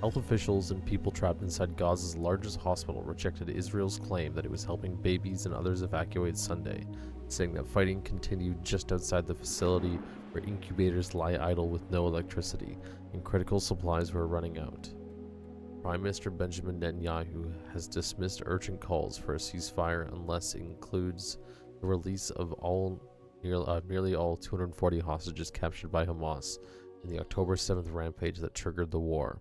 Health officials and people trapped inside Gaza's largest hospital rejected Israel's claim that it was helping babies and others evacuate Sunday, saying that fighting continued just outside the facility where incubators lie idle with no electricity and critical supplies were running out. Prime Minister Benjamin Netanyahu has dismissed urgent calls for a ceasefire unless it includes the release of nearly all 240 hostages captured by Hamas in the October 7th rampage that triggered the war.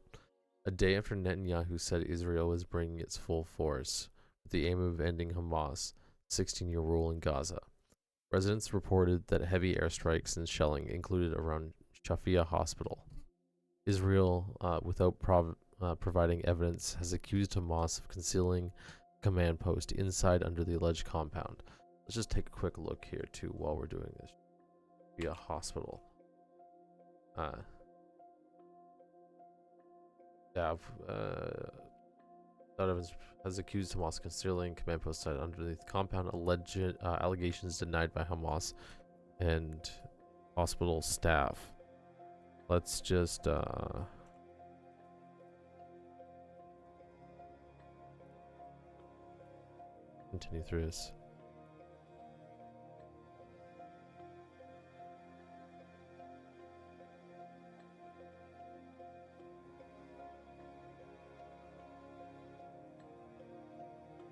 A day after Netanyahu said Israel was bringing its full force with the aim of ending Hamas' 16-year rule in Gaza. Residents reported that heavy airstrikes and shelling included around Shafia Hospital. Israel, without providing evidence, has accused Hamas of concealing a command post inside under the alleged compound. Let's just take a quick look here too while we're doing this. Shafia Hospital. Evans has accused Hamas of concealing command post site underneath the compound. Alleged allegations denied by Hamas and hospital staff. Let's just continue through this.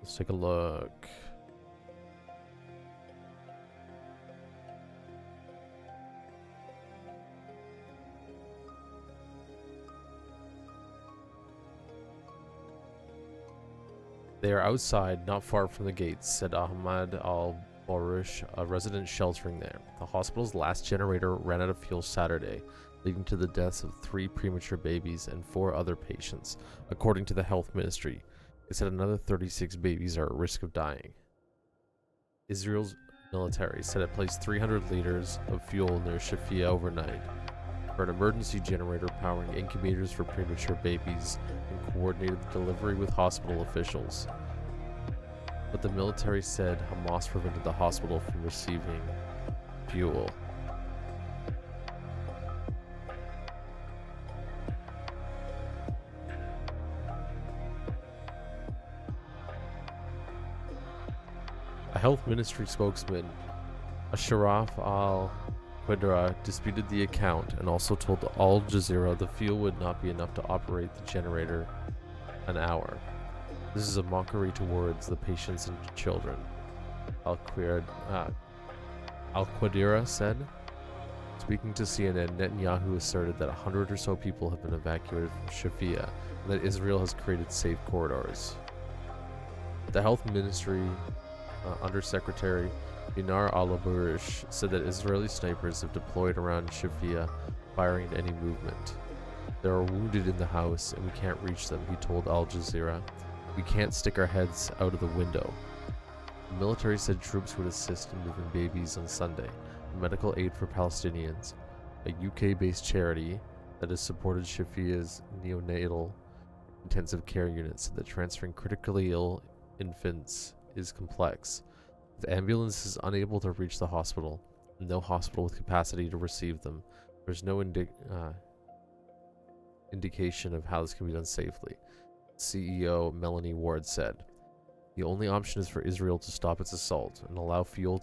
Let's take a look. They are outside, not far from the gates, said Ahmad al-Barush, a resident sheltering there. The hospital's last generator ran out of fuel Saturday, leading to the deaths of 3 premature babies and 4 other patients, according to the health ministry. It said another 36 babies are at risk of dying. Israel's military said it placed 300 liters of fuel near Shafia overnight for an emergency generator powering incubators for premature babies and coordinated the delivery with hospital officials. But the military said Hamas prevented the hospital from receiving fuel. A health ministry spokesman, Ashraf al-Qudra, disputed the account and also told Al Jazeera the fuel would not be enough to operate the generator an hour. This is a mockery towards the patients and children, al-Qudra said. Speaking to CNN, Netanyahu asserted that 100 or so people have been evacuated from Shafia and that Israel has created safe corridors. The health ministry Undersecretary Dinar al-Barush said that Israeli snipers have deployed around Shafia, firing at any movement. There are wounded in the house and we can't reach them, he told Al Jazeera. We can't stick our heads out of the window. The military said troops would assist in moving babies on Sunday. Medical Aid for Palestinians, a UK-based charity that has supported Shafia's neonatal intensive care unit, said that transferring critically ill infants is complex. The ambulance is unable to reach the hospital, and no hospital with capacity to receive them. There's no indication of how this can be done safely. CEO Melanie Ward said, "The only option is for Israel to stop its assault and allow fuel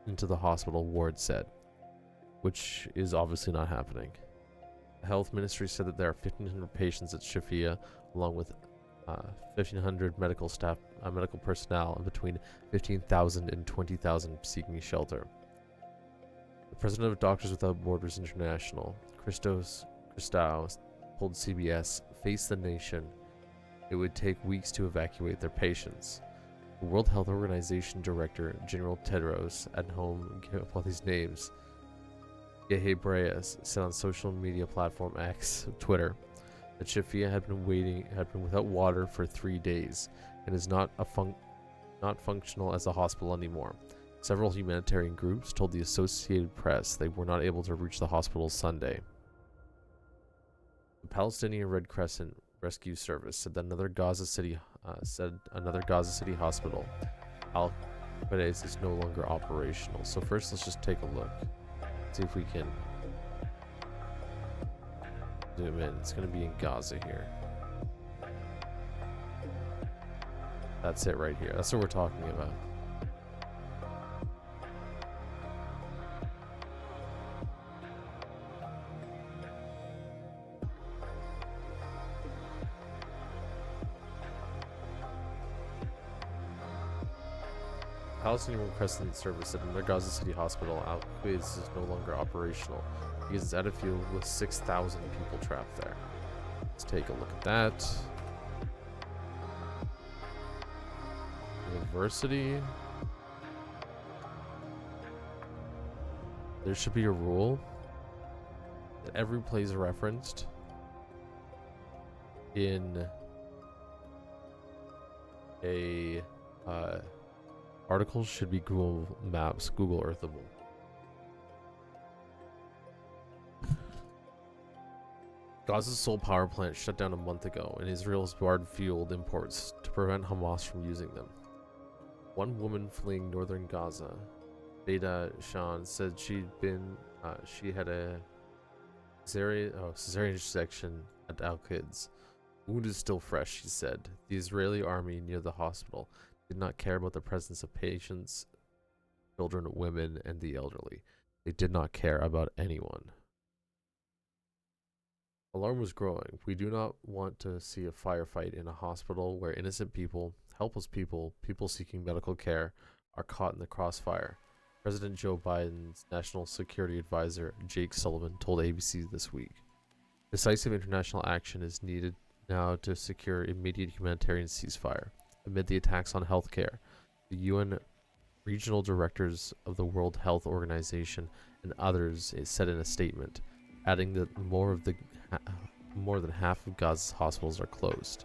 into the hospital," Ward said, which is obviously not happening. The health ministry said that there are 1,500 patients at Shafia, along with 1,500 medical staff, medical personnel, and between 15,000 and 20,000 seeking shelter. The president of Doctors Without Borders International, Christou, told CBS, "Face the nation. It would take weeks to evacuate their patients." The World Health Organization Director General Tedros Adhanom Ghebreyesus said on social media platform X, Twitter, that Shafia had been without water for 3 days and is not functional as a hospital anymore. Several humanitarian groups told the Associated Press they were not able to reach the hospital Sunday. The Palestinian Red Crescent Rescue Service said that another Gaza City hospital, Al-Quds, is no longer operational. So first, let's just take a look, see if we can zoom in. It's going to be in Gaza here. That's it right here. That's what we're talking about. Palestinian Red Crescent Service at another Gaza City hospital, Al-Quds, is no longer operational because it's at a field with 6,000 people trapped there. Let's take a look at that. University. There should be a rule that every place referenced in a articles should be Google Maps, Google Earthable. Gaza's sole power plant shut down a month ago, and Israel's barred fueled imports to prevent Hamas from using them. One woman fleeing northern Gaza, Beda Shan, said she had a cesarean section at Al-Quds. The wound is still fresh, she said. The Israeli army near the hospital did not care about the presence of patients, children, women, and the elderly. They did not care about anyone. Alarm was growing. We do not want to see a firefight in a hospital where innocent people, helpless people, people seeking medical care are caught in the crossfire. President Joe Biden's National Security Advisor, Jake Sullivan, told ABC this week. Decisive international action is needed now to secure immediate humanitarian ceasefire. Amid the attacks on healthcare, the UN regional directors of the World Health Organization and others said in a statement, adding that more than half of Gaza's hospitals are closed.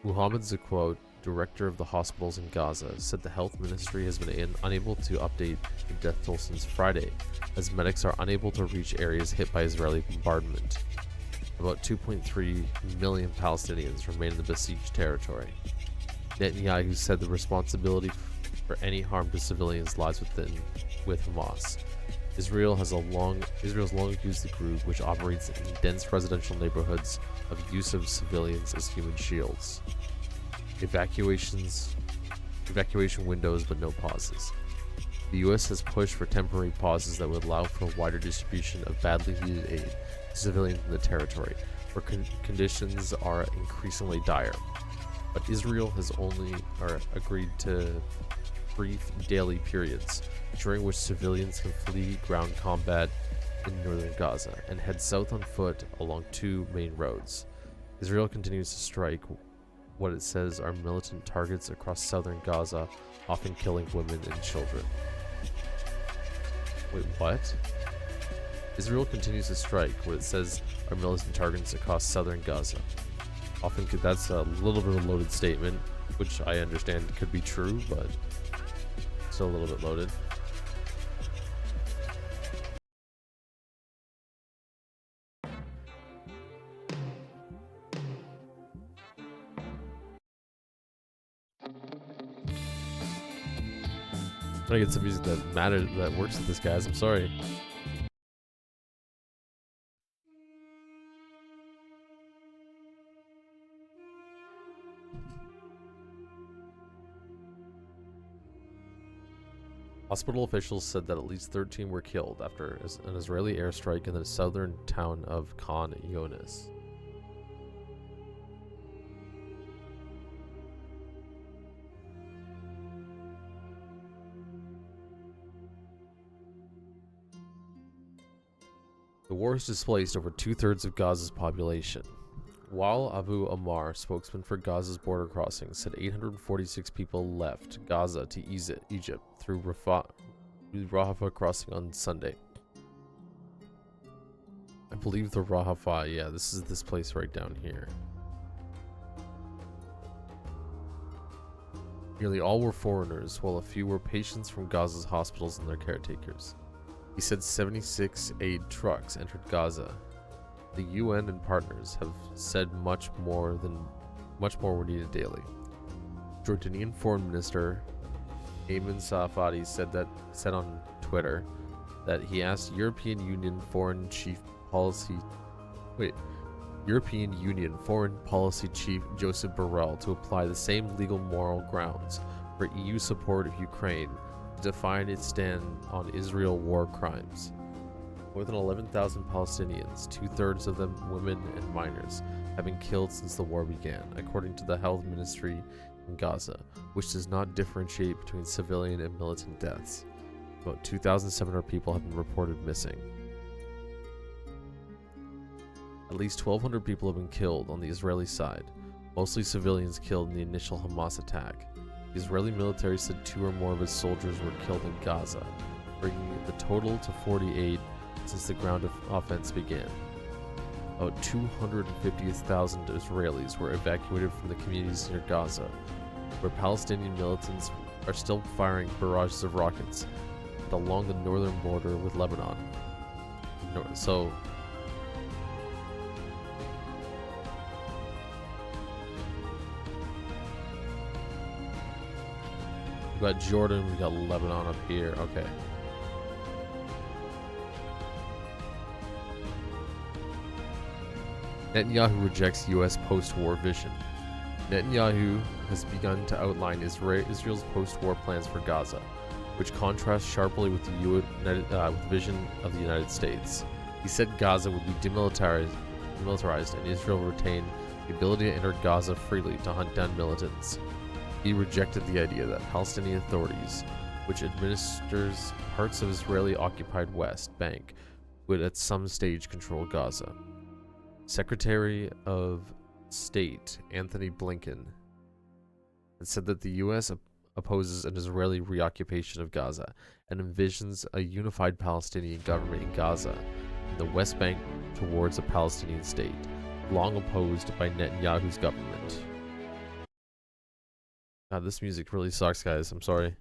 Muhammad Zaquote, director of the hospitals in Gaza, said the health ministry has been unable to update the death toll since Friday, as medics are unable to reach areas hit by Israeli bombardment. About 2.3 million Palestinians remain in the besieged territory. Netanyahu said the responsibility for any harm to civilians lies with Hamas. Israel's long accused the group, which operates in dense residential neighborhoods, of use of civilians as human shields. Evacuation windows, but no pauses. The U.S. has pushed for temporary pauses that would allow for a wider distribution of badly needed aid to civilians in the territory, where conditions are increasingly dire. But Israel has only agreed to brief daily periods, during which civilians can flee ground combat in northern Gaza and head south on foot along two main roads. Israel continues to strike what it says are militant targets across southern Gaza, often killing women and children. Wait, what? Israel continues to strike what it says are militant targets across southern Gaza. That's a little bit of a loaded statement, which I understand could be true, but still a little bit loaded. I'm gonna get some music that works with this, guys. I'm sorry. Hospital officials said that at least 13 were killed after an Israeli airstrike in the southern town of Khan Younis. The war has displaced over 2/3 of Gaza's population. While Abu Ammar, spokesman for Gaza's border crossing, said 846 people left Gaza to Egypt through Rafah crossing on Sunday. I believe the Rafah, yeah, this is this place right down here. Nearly all were foreigners, while a few were patients from Gaza's hospitals and their caretakers. He said 76 aid trucks entered Gaza. The UN and partners have said much more were needed daily. Jordanian Foreign Minister Ayman Safadi said on Twitter that he asked European Union Foreign Chief Policy European Union Foreign Policy Chief Joseph Borrell to apply the same legal moral grounds for EU support of Ukraine to define its stand on Israel war crimes. More than 11,000 Palestinians, 2/3 of them women and minors, have been killed since the war began, according to the Health Ministry in Gaza, which does not differentiate between civilian and militant deaths. About 2,700 people have been reported missing. At least 1,200 people have been killed on the Israeli side, mostly civilians killed in the initial Hamas attack. The Israeli military said 2 or more of its soldiers were killed in Gaza, bringing the total to 48 since the ground offense began. About 250,000 Israelis were evacuated from the communities near Gaza, where Palestinian militants are still firing barrages of rockets and along the northern border with Lebanon. So we got Jordan, we got Lebanon up here. Okay. Netanyahu rejects U.S. post-war vision. Netanyahu has begun to outline Israel's post-war plans for Gaza, which contrasts sharply with the vision of the United States. He said Gaza would be demilitarized and Israel would retain the ability to enter Gaza freely to hunt down militants. He rejected the idea that Palestinian authorities, which administers parts of Israeli-occupied West Bank, would at some stage control Gaza. Secretary of State Anthony Blinken had said that the U.S. opposes an Israeli reoccupation of Gaza and envisions a unified Palestinian government in Gaza and the West Bank towards a Palestinian state, long opposed by Netanyahu's government. God, this music really sucks, guys. I'm sorry.